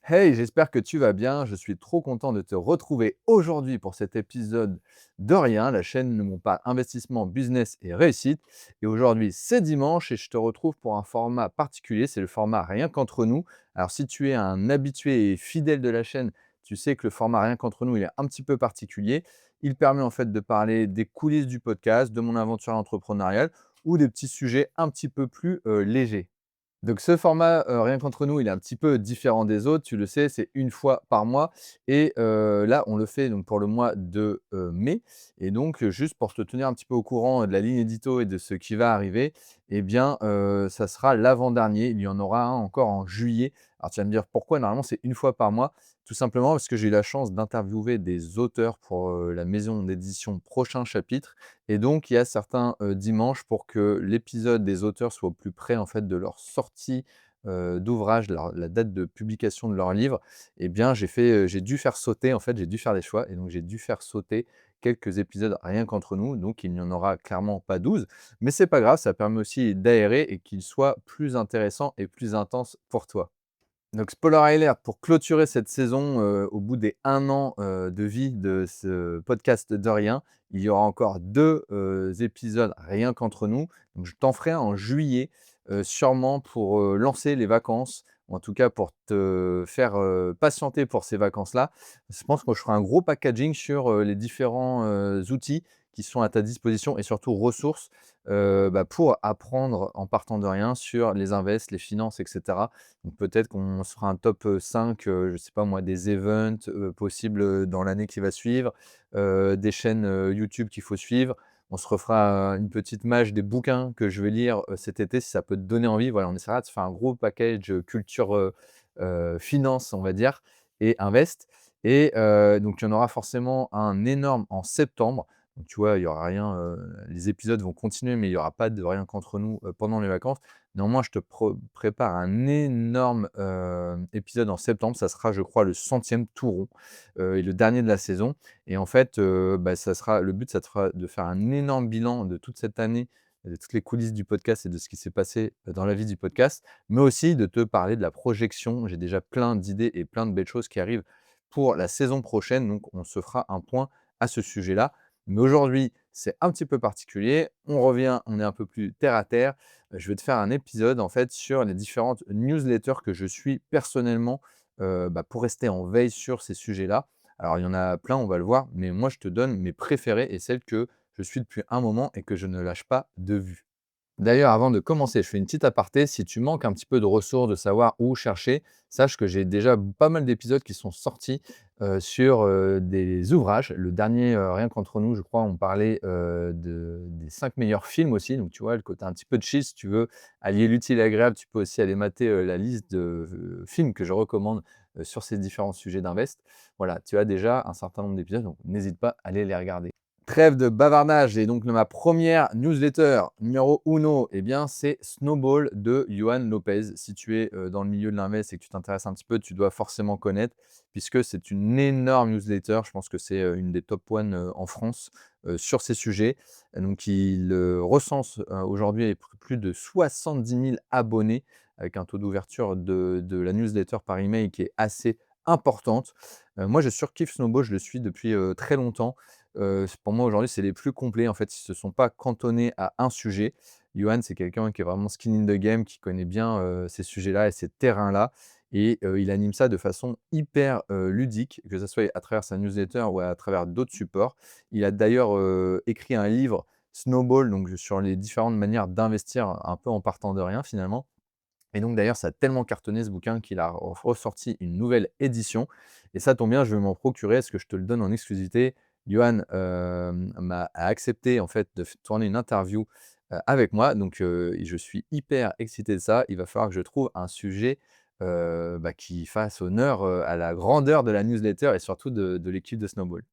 Hey, j'espère que tu vas bien. Je suis trop content de te retrouver aujourd'hui pour cet épisode de Rien, la chaîne où on parle investissement, business et réussite. Et aujourd'hui, c'est dimanche et je te retrouve pour un format particulier. C'est le format Rien qu'entre nous. Alors, si tu es un habitué et fidèle de la chaîne, tu sais que le format Rien qu'entre nous, il est un petit peu particulier. Il permet en fait de parler des coulisses du podcast, de mon aventure entrepreneuriale ou des petits sujets un petit peu plus légers. Donc ce format, Rien qu'entre nous, il est un petit peu différent des autres. Tu le sais, c'est une fois par mois et là, on le fait donc pour le mois de, mai et donc juste pour te tenir un petit peu au courant de la ligne édito et de ce qui va arriver, eh bien, ça sera l'avant-dernier. Il y en aura un encore en juillet. Alors tu vas me dire: «Pourquoi normalement c'est une fois par mois?» Tout simplement parce que j'ai eu la chance d'interviewer des auteurs pour, la maison d'édition Prochain Chapitre et donc il y a certains, dimanches pour que l'épisode des auteurs soit au plus près, en fait, de leur sortie, d'ouvrage, la date de publication de leur livre. Eh bien, j'ai dû faire sauter, en fait, j'ai dû faire des choix et donc j'ai dû faire sauter quelques épisodes rien qu'entre nous, donc il n'y en aura clairement pas 12. Mais c'est pas grave, ça permet aussi d'aérer et qu'il soit plus intéressant et plus intense pour toi. Donc spoiler alert, pour clôturer cette saison, au bout des 1 an, de vie de ce podcast de rien, il y aura encore 2 épisodes rien qu'entre nous. Donc je t'en ferai un en juillet, sûrement pour, lancer les vacances ou en tout cas pour te faire, patienter pour ces vacances-là. Je pense que je ferai un gros packaging sur, les différents, outils qui sont à ta disposition et surtout ressources, pour apprendre en partant de rien sur les invests, les finances et cetera. Donc peut-être qu'on se fera un top, 5, je sais pas moi, des events, possibles, dans l'année qui va suivre, des chaînes, YouTube qu'il faut suivre. On se refera, une petite mage des bouquins que je vais lire, cet été si ça peut te donner envie. Voilà, on essaiera de se faire un gros package, culture, finance, on va dire et invest et donc il y en aura forcément un énorme en septembre. Donc tu vois, il y aura rien, les épisodes vont continuer, mais il y aura pas de Rien qu'entre nous, pendant les vacances. Néanmoins, je te prépare un énorme, épisode en septembre. Ça sera, je crois, le 100e tout rond, et le dernier de la saison et en fait, ça sera le but, ça sera de faire un énorme bilan de toute cette année, de toutes les coulisses du podcast et de ce qui s'est passé, dans la vie du podcast, mais aussi de te parler de la projection. J'ai déjà plein d'idées et plein de belles choses qui arrivent pour la saison prochaine, donc on se fera un point à ce sujet-là. Mais aujourd'hui, c'est un petit peu particulier. On revient, on est un peu plus terre à terre. Je vais te faire un épisode en fait sur les différentes newsletters que je suis personnellement, pour rester en veille sur ces sujets-là. Alors il y en a plein, on va le voir, mais moi je te donne mes préférées et celles que je suis depuis un moment et que je ne lâche pas de vue. D'ailleurs, avant de commencer, je fais une petite aparté. Si tu manques un petit peu de ressources, de savoir où chercher, sache que j'ai déjà pas mal d'épisodes qui sont sortis sur des ouvrages. Le dernier, Rien qu'entre nous, je crois, on parlait des 5 meilleurs films aussi. Donc, tu vois, le côté un petit peu chill, si tu veux allier l'utile et l'agréable, tu peux aussi aller mater la liste de films que je recommande sur ces différents sujets d'invest. Voilà, tu as déjà un certain nombre d'épisodes, donc n'hésite pas à aller les regarder. Trêve de bavardage et donc ma première newsletter numéro uno, eh bien, c'est Snowball de Johan Lopez. Si tu es, dans le milieu de l'invest et que tu t'intéresses un petit peu, tu dois forcément connaître puisque c'est une énorme newsletter. Je pense que c'est, une des top one, en France, sur ces sujets. Donc il, recense, aujourd'hui plus de 70 000 abonnés avec un taux d'ouverture de la newsletter par email qui est assez importante. Moi je surkiffe Snowball, je le suis depuis, très longtemps. Pour moi aujourd'hui, c'est les plus complets en fait, ils se sont pas cantonnés à un sujet. Johan, c'est quelqu'un qui est vraiment skin in the game, qui connaît bien, ces sujets-là et ces terrains-là et il anime ça de façon hyper, ludique, que ça soit à travers sa newsletter ou à travers d'autres supports. Il a d'ailleurs, écrit un livre Snowball, donc sur les différentes manières d'investir un peu en partant de rien finalement et donc d'ailleurs, ça a tellement cartonné ce bouquin qu'il a ressorti une nouvelle édition et ça tombe bien, je vais m'en procurer. Est-ce que je te le donne en exclusivité? Johan, a accepté en fait de tourner une interview, avec moi donc et je suis hyper excité de ça. Il va falloir que je trouve un sujet, qui fasse honneur, à la grandeur de la newsletter et surtout de l'équipe de Snowball.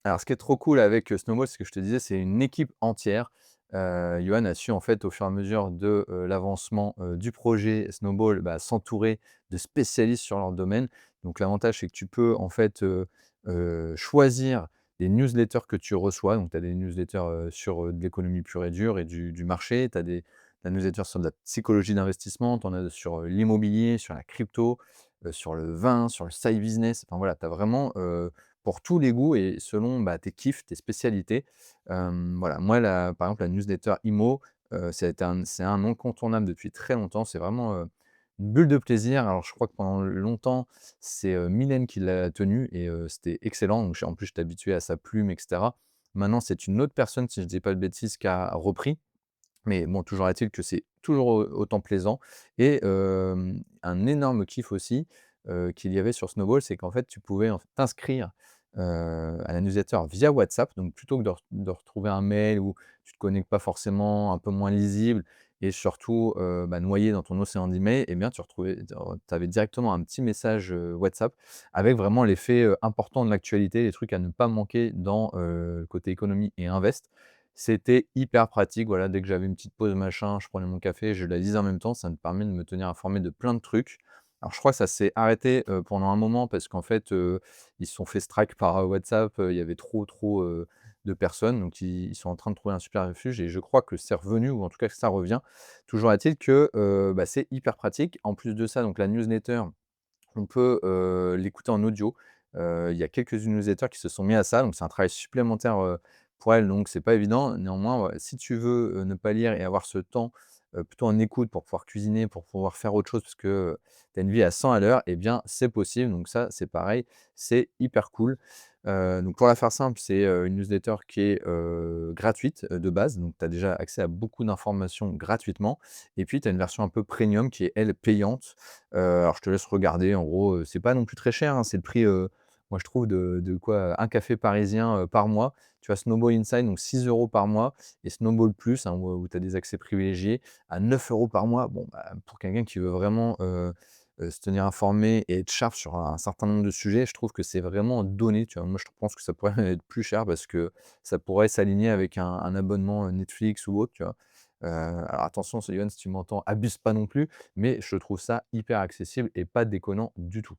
Alors, ce qui est trop cool avec, Snowball, c'est ce que je te disais, c'est une équipe entière. Johan a su, en fait, au fur et à mesure de, l'avancement, du projet Snowball, s'entourer de spécialistes sur leur domaine. Donc l'avantage, c'est que tu peux, en fait, choisir les newsletters que tu reçois. Donc tu as des newsletters, sur, de l'économie pure et dure et du marché. Tu as des la newsletter sur de la psychologie d'investissement, tu en as sur, l'immobilier, sur la crypto, sur le vin, sur le side business. Enfin voilà, tu as vraiment, pour tous les goûts et selon, bah, tes kiffs, tes spécialités. Voilà, moi par exemple la newsletter IMO, c'est un incontournable depuis très longtemps. C'est vraiment, une bulle de plaisir. Alors je crois que pendant longtemps, c'est, Mylène qui l'a tenue et c'était excellent. Donc en plus, j'étais habitué à sa plume et cetera. Maintenant, c'est une autre personne, si je ne dis pas de bêtises, qui a repris. Mais bon, toujours est-il que c'est toujours autant plaisant et un énorme kiff aussi, qu'il y avait sur Snowball, c'est qu'en fait, tu pouvais t'inscrire, à la newsletter via WhatsApp. Donc plutôt que de retrouver un mail où tu te connectes pas forcément, un peu moins lisible et surtout, bah, noyé dans ton océan d'emails et bien tu avais directement un petit message, WhatsApp avec vraiment les faits, importants de l'actualité, les trucs à ne pas manquer dans, le côté économie et invest. C'était hyper pratique, voilà, dès que j'avais une petite pause machin, je prenais mon café, je la lisais en même temps, ça me permet de me tenir informé de plein de trucs. Alors je crois que ça s'est arrêté, pendant un moment parce qu'en fait, ils se sont fait strike par, WhatsApp, il y avait trop, de personnes, donc ils sont en train de trouver un super refuge et je crois que c'est revenu ou en tout cas que ça revient. Toujours est-il que, bah, c'est hyper pratique. En plus de ça, donc la newsletter, on peut, l'écouter en audio. Il y a quelques newsletters qui se sont mis à ça, donc c'est un travail supplémentaire, pour elles, donc c'est pas évident. Néanmoins, ouais, si tu veux, ne pas lire et avoir ce temps, plutôt en écoute pour pouvoir cuisiner, pour pouvoir faire autre chose parce que, tu as une vie à 100 à l'heure et bien, c'est possible. Donc ça, c'est pareil, c'est hyper cool. Donc pour la faire simple, c'est, une newsletter qui est, gratuite, de base, donc tu as déjà accès à beaucoup d'informations gratuitement et puis tu as une version un peu premium qui est, elle, payante. Alors je te laisse regarder en gros, c'est pas non plus très cher, hein, c'est le prix, moi je trouve de quoi, un café parisien, par mois. Tu as Snowball Inside donc 6 € par mois et Snowball Plus, hein, où tu as des accès privilégiés à 9 € par mois. Bon, bah, pour quelqu'un qui veut vraiment, se tenir informé et être sharp sur un certain nombre de sujets, je trouve que c'est vraiment donné, tu vois? Moi je pense que ça pourrait être plus cher parce que ça pourrait s'aligner avec un abonnement, Netflix ou autre, tu vois? Alors attention, Yoann, si tu m'entends, abuse pas non plus, mais je trouve ça hyper accessible et pas déconnant du tout.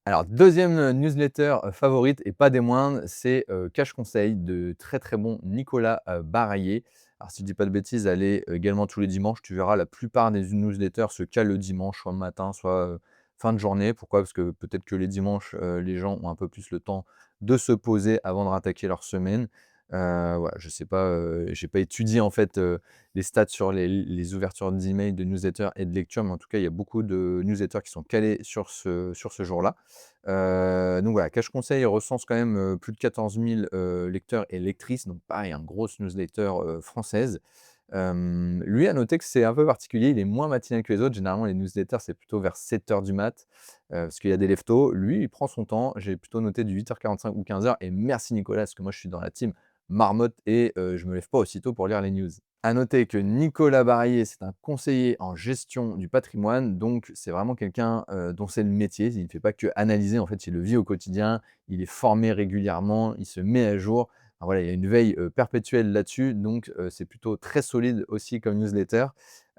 Alors deuxième newsletter, favorite et pas des moindres, c'est, Cash Conseil de très, très bon Nicolas, Baraillé. Alors si je dis pas de bêtises, elle est également tous les dimanches. Tu verras la plupart des newsletters se calent le dimanche, soit le matin, soit, fin de journée. Pourquoi? Parce que peut-être que les dimanches, les gens ont un peu plus le temps de se poser avant de rattaquer leur semaine. Voilà, je sais pas, j'ai pas étudié en fait, les stats sur les ouvertures d'emails, de newsletters et de lecture, mais en tout cas, il y a beaucoup de newsletters qui sont calés sur ce jour-là. Donc voilà, Cash Conseil recense quand même, plus de 14 000, lecteurs et lectrices, donc pareil, une grosse newsletter, française. Lui a noté que c'est un peu particulier, il est moins matinal que les autres. Généralement, les newsletters, c'est plutôt vers 7 heures du mat, parce qu'il y a des leftos. Lui, il prend son temps. J'ai plutôt noté du 8h45 ou 15 heures. Et merci Nicolas, parce que moi, je suis dans la team marmotte et je me lève pas aussitôt pour lire les news. À noter que Nicolas Barrier, c'est un conseiller en gestion du patrimoine, donc c'est vraiment quelqu'un, dont c'est le métier. Il ne fait pas que analyser, en fait, il le vit au quotidien, il est formé régulièrement, il se met à jour. Enfin voilà, il y a une veille, perpétuelle là-dessus, donc c'est plutôt très solide aussi comme newsletter.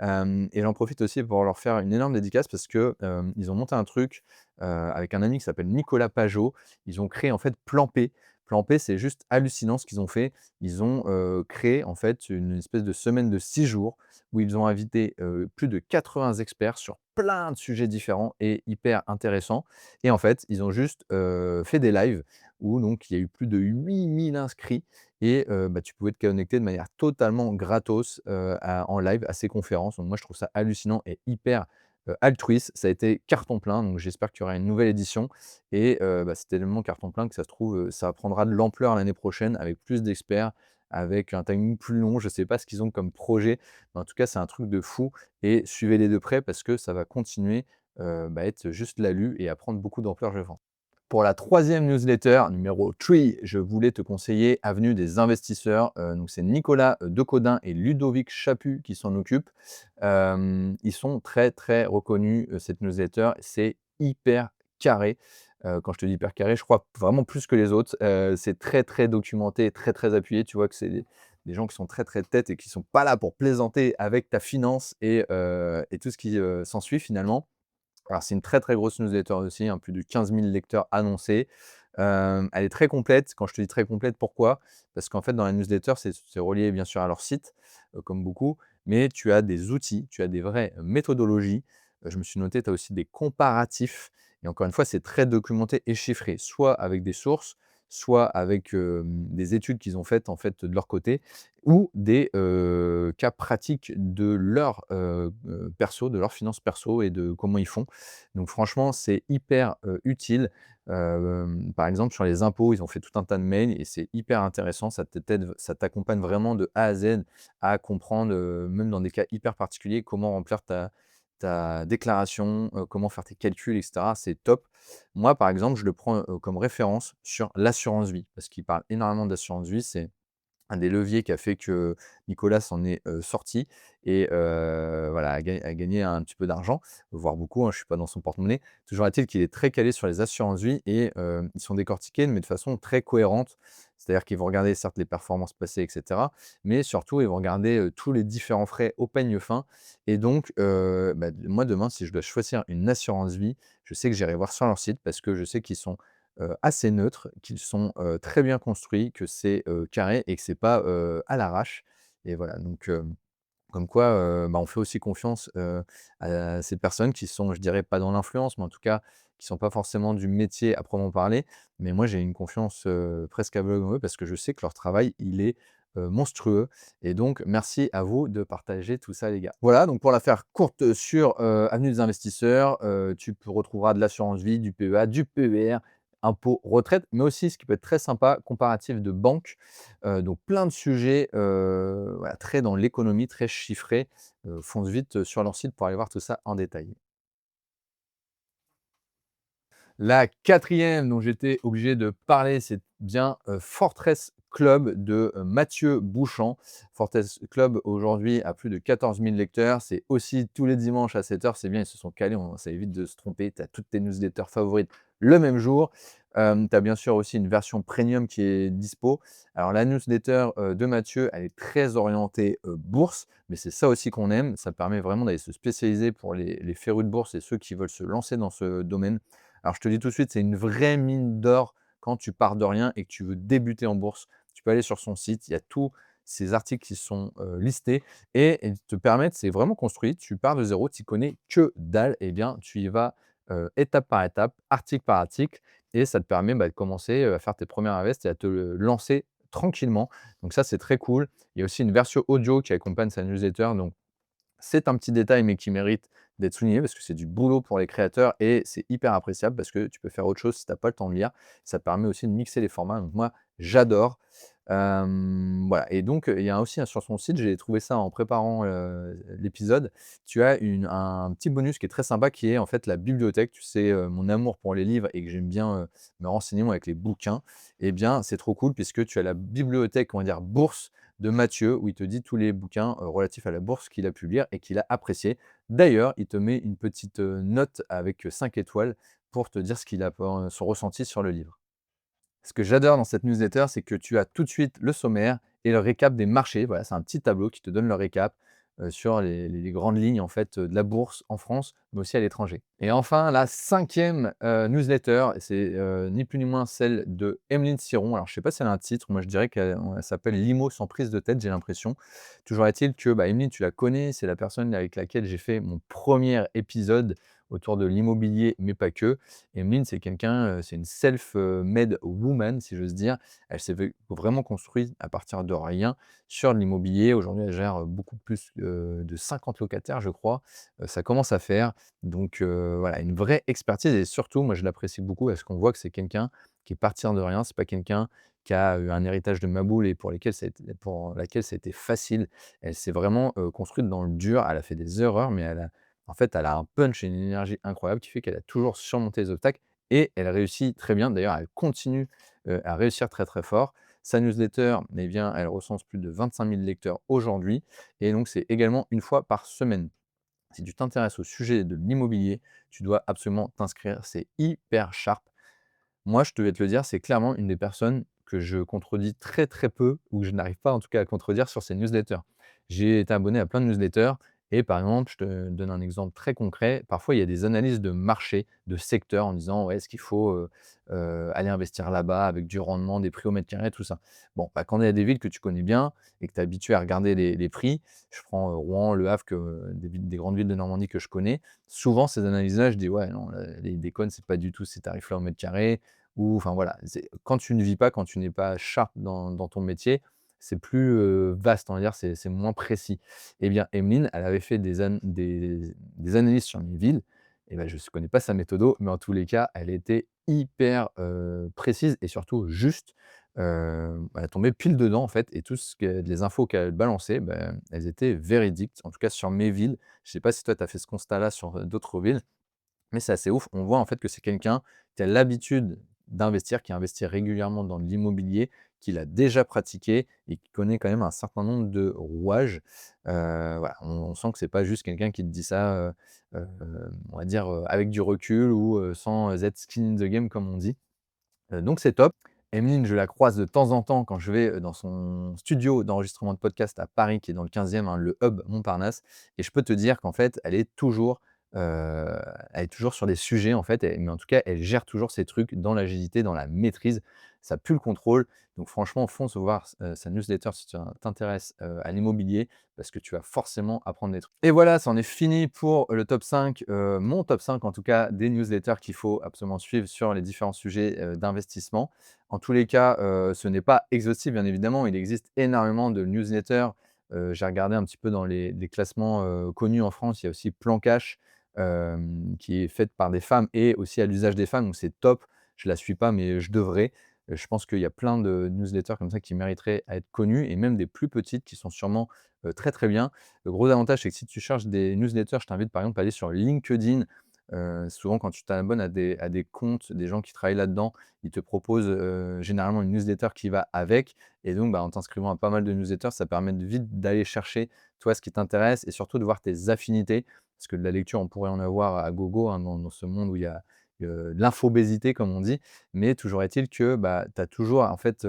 Et j'en profite aussi pour leur faire une énorme dédicace parce que, ils ont monté un truc, avec un ami qui s'appelle Nicolas Pajot. Ils ont créé en fait Plan P. Plan P, c'est juste hallucinant ce qu'ils ont fait. Ils ont, créé en fait une espèce de semaine de 6 jours où ils ont invité, plus de 80 experts sur plein de sujets différents et hyper intéressants et en fait, ils ont juste, fait des lives où donc il y a eu plus de 8 000 inscrits et bah, tu pouvais te connecter de manière totalement gratos, en live à ces conférences. Donc moi, je trouve ça hallucinant et hyper, altruiste. Ça a été carton plein, donc j'espère qu'il y aura une nouvelle édition et bah, c'est tellement carton plein que ça se trouve, ça prendra de l'ampleur l'année prochaine avec plus d'experts, avec un timing plus long. Je ne sais pas ce qu'ils ont comme projet, mais en tout cas, c'est un truc de fou et suivez-les de près parce que ça va continuer, bah, à être juste l'alu et à prendre beaucoup d'ampleur, je pense. Pour la troisième newsletter, numéro 3, je voulais te conseiller Avenue des investisseurs. Donc c'est Nicolas, Decodin et Ludovic Chaput qui s'en occupent. Ils sont très, très reconnus, cette newsletter. C'est hyper carré. Quand je te dis hyper carré, je crois vraiment plus que les autres. C'est très, très documenté, très, très appuyé. Tu vois que c'est des gens qui sont très, très têtes et qui sont pas là pour plaisanter avec ta finance et tout ce qui, s'ensuit finalement. Alors c'est une très, très grosse newsletter aussi, hein, plus de 15 000 lecteurs annoncés. Elle est très complète. Quand je te dis très complète, pourquoi? Parce qu'en fait, dans la newsletter, c'est relié bien sûr à leur site, comme beaucoup, mais tu as des outils, tu as des vraies méthodologies. Je me suis noté, tu as aussi des comparatifs et encore une fois, c'est très documenté et chiffré, soit avec des sources, soit avec, des études qu'ils ont faites, en fait, de leur côté ou des, cas pratiques de leur, perso, de leurs finances perso et de comment ils font. Donc franchement, c'est hyper, utile. Par exemple, sur les impôts, ils ont fait tout un tas de mails et c'est hyper intéressant. Ça t'accompagne vraiment de A à Z à comprendre, même dans des cas hyper particuliers, comment remplir ta déclaration, comment faire tes calculs et cetera. C'est top. Moi, par exemple, je le prends, comme référence sur l'assurance vie parce qu'il parle énormément d'assurance vie. C'est un des leviers qui a fait que Nicolas s'en est, sorti et voilà, a gagné un petit peu d'argent, voire beaucoup, hein, je ne suis pas dans son porte-monnaie. Toujours est-il qu'il est très calé sur les assurances vie et ils sont décortiqués, mais de façon très cohérente. C'est-à-dire qu'ils vont regarder certes les performances passées et cetera, mais surtout ils vont regarder, tous les différents frais au peigne fin et donc bah, moi demain, si je dois choisir une assurance vie, je sais que j'irai voir sur leur site parce que je sais qu'ils sont assez neutres, qu'ils sont, très bien construits, que c'est, carré et que c'est pas, à l'arrache et voilà donc comme quoi, bah, on fait aussi confiance, à ces personnes qui sont, je dirais pas dans l'influence, mais en tout cas qui sont pas forcément du métier à proprement parler. Mais moi j'ai une confiance, presque aveugle en eux parce que je sais que leur travail, il est, monstrueux et donc merci à vous de partager tout ça les gars. Voilà donc pour la faire courte sur, Avenue des investisseurs, retrouveras de l'assurance vie, du PEA, du PER, impôts, retraite, mais aussi ce qui peut être très sympa, comparatif de banque. Donc plein de sujets, voilà, très dans l'économie, très chiffrés. Fonce vite, sur leur site pour aller voir tout ça en détail. La quatrième dont j'étais obligé de parler, c'est bien, Fortress Club de, Mathieu Bouchant. Fortress Club aujourd'hui a plus de 14 000 lecteurs. C'est aussi tous les dimanches à 7 heures. C'est bien, ils se sont calés, on ça évite de se tromper. Tu as toutes tes newsletters favorites le même jour. Tu as bien sûr aussi une version premium qui est dispo. Alors la newsletter, de Mathieu, elle est très orientée, bourse, mais c'est ça aussi qu'on aime. Ça permet vraiment d'aller se spécialiser pour les férus de bourse et ceux qui veulent se lancer dans ce domaine. Alors je te dis tout de suite, c'est une vraie mine d'or quand tu pars de rien et que tu veux débuter en bourse. Tu peux aller sur son site, il y a tous ces articles qui sont, listés et ils te permettent c'est vraiment construit, tu pars de zéro, tu y connais que dalle et bien tu y vas, étape par étape, article par article et ça te permet, bah, de commencer, à faire tes premières invests et à te lancer tranquillement. Donc ça, c'est très cool. Il y a aussi une version audio qui accompagne sa newsletter, donc c'est un petit détail, mais qui mérite d'être souligné parce que c'est du boulot pour les créateurs et c'est hyper appréciable parce que tu peux faire autre chose si tu as pas le temps de lire. Ça permet aussi de mixer les formats, donc moi j'adore. Voilà et donc il y a aussi, sur son site, j'ai trouvé ça en préparant, l'épisode, tu as un petit bonus qui est très sympa qui est en fait la bibliothèque. Tu sais, mon amour pour les livres et que j'aime bien, me renseigner moi avec les bouquins et bien c'est trop cool puisque tu as la bibliothèque, on va dire bourse de Mathieu, où il te dit tous les bouquins, relatifs à la bourse qu'il a pu lire et qu'il a apprécié. D'ailleurs, il te met une petite, note avec, 5 étoiles pour te dire ce qu'il a son ressenti sur le livre. Ce que j'adore dans cette newsletter, c'est que tu as tout de suite le sommaire et le récap des marchés. Voilà, c'est un petit tableau qui te donne le récap, sur les grandes lignes en fait, de la bourse en France, mais aussi à l'étranger. Et enfin, la cinquième e newsletter, c'est, ni plus ni moins celle de Emeline Siron. Alors je ne sais pas si elle a un titre, moi je dirais qu'elle s'appelle «L'IMO sans prise de tête», j'ai l'impression. Toujours est-il que, bah, Emeline, tu la connais, c'est la personne avec laquelle j'ai fait mon premier épisode autour de l'immobilier, mais pas que. Emeline, c'est quelqu'un, c'est une made woman, si j'ose dire. Elle s'est vraiment construite à partir de rien sur de l'immobilier. Aujourd'hui, elle gère, beaucoup plus, de 50 locataires, je crois. Ça commence à faire. Donc, voilà, une vraie expertise et surtout, moi, je l'apprécie beaucoup parce qu'on voit que c'est quelqu'un qui est parti de rien. C'est pas quelqu'un qui a eu un héritage de maboule et pour laquelle ça a été facile. Elle s'est vraiment, construite dans le dur. Elle a fait des erreurs, mais en fait, elle a un punch et une énergie incroyable qui fait qu'elle a toujours surmonté les obstacles et elle réussit très bien. D'ailleurs, elle continue, à réussir très, très fort. Sa newsletter, eh bien, elle recense plus de 25 000 lecteurs aujourd'hui et donc c'est également une fois par semaine. Si tu t'intéresses au sujet de l'immobilier, tu dois absolument t'inscrire, c'est hyper sharp. Moi, je vais te le dire, c'est clairement une des personnes que je contredis très, très peu ou que je n'arrive pas en tout cas à contredire sur ces newsletters. J'ai été abonné à plein de newsletters Et par exemple, je te donne un exemple très concret. Parfois, il y a des analyses de marché, de secteur en disant: «Ouais, est-ce qu'il faut, aller investir là-bas avec du rendement, des prix au mètre carré?» tout ça. Bon, bah, quand il y a des villes que tu connais bien et que tu es habitué à regarder les prix, je prends, Rouen, Le Havre, que des grandes villes de Normandie que je connais. Souvent, ces analyses-là, je dis: «Ouais, non, là, ils déconnent, c'est pas du tout ces tarifs-là au mètre carré», ou enfin voilà, c'est quand tu ne vis pas, quand tu n'es pas sharp dans ton métier, c'est plus, vaste, on va dire, c'est moins précis. Eh bien, Emeline, elle avait fait des analyses sur mes villes et ben, je ne connais pas sa méthodo, mais en tous les cas, elle était hyper, précise et surtout juste. Elle tombait pile dedans, en fait, et tout ce que les infos qu'elle balançait, ben, elles étaient véridiques, en tout cas sur mes villes. Je ne sais pas si toi tu as fait ce constat-là sur, d'autres villes, mais c'est assez ouf. On voit en fait que c'est quelqu'un qui a l'habitude d'investir, qui investit régulièrement dans de l'immobilier, qui l'a déjà pratiqué et qui connaît quand même un certain nombre de rouages. Voilà, on sent que c'est pas juste quelqu'un qui te dit ça, on va dire, avec du recul ou, sans être skin in the game comme on dit. Donc c'est top. Emeline, je la croise de temps en temps quand je vais, dans son studio d'enregistrement de podcast à Paris, qui est dans le 15e, hein, le hub Montparnasse, et je peux te dire qu'en fait, elle est toujours sur des sujets, en fait, mais en tout cas, elle gère toujours ses trucs dans l'agilité, dans la maîtrise. Ça pue le contrôle. Donc franchement, fonce voir sa newsletter si tu t'intéresses, à l'immobilier, parce que tu vas forcément apprendre des trucs. Et voilà, c'en est fini pour le top 5, mon top 5 en tout cas, des newsletters qu'il faut absolument suivre sur les différents sujets, d'investissement. En tous les cas, ce n'est pas exhaustif bien évidemment, il existe énormément de newsletters. J'ai regardé un petit peu dans les classements, connus en France, il y a aussi Plan Cash, qui est faite par des femmes et aussi à l'usage des femmes, donc c'est top. Je la suis pas, mais je devrais. Je pense qu'il y a plein de newsletters comme ça qui mériteraient à être connus, et même des plus petites qui sont sûrement, très, très bien. Le gros avantage, c'est que si tu cherches des newsletters, je t'invite par exemple à aller sur LinkedIn. Souvent quand tu t'abonnes à des comptes, des gens qui travaillent là-dedans, ils te proposent, généralement une newsletter qui va avec, et donc bah, en t'inscrivant à pas mal de newsletters, ça permet de vite d'aller chercher, toi, ce qui t'intéresse, et surtout de voir tes affinités. Parce que de la lecture, on pourrait en avoir à gogo, hein, dans ce monde où il y a, l'infobésité comme on dit. Mais toujours est-il que, bah, tu as toujours en fait,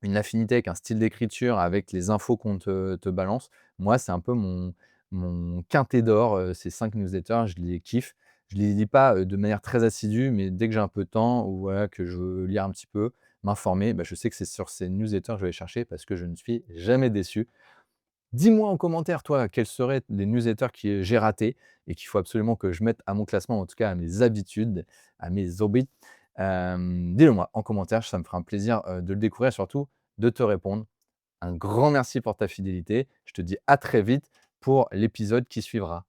une affinité avec un style d'écriture, avec les infos qu'on te balance. Moi, c'est un peu mon quintet d'or, ces 5 newsletters, je les kiffe. Je les lis pas, de manière très assidue, mais dès que j'ai un peu de temps ou voilà, que je veux lire un petit peu, m'informer, bah, je sais que c'est sur ces newsletters que je vais chercher parce que je ne suis jamais déçu. Dis-moi en commentaire, toi, quels seraient les newsletters que j'ai ratés et qu'il faut absolument que je mette à mon classement, en tout cas à mes habitudes, à mes hobbies. Dis-le moi en commentaire, ça me fera un plaisir, de le découvrir, surtout de te répondre. Un grand merci pour ta fidélité. Je te dis à très vite pour l'épisode qui suivra.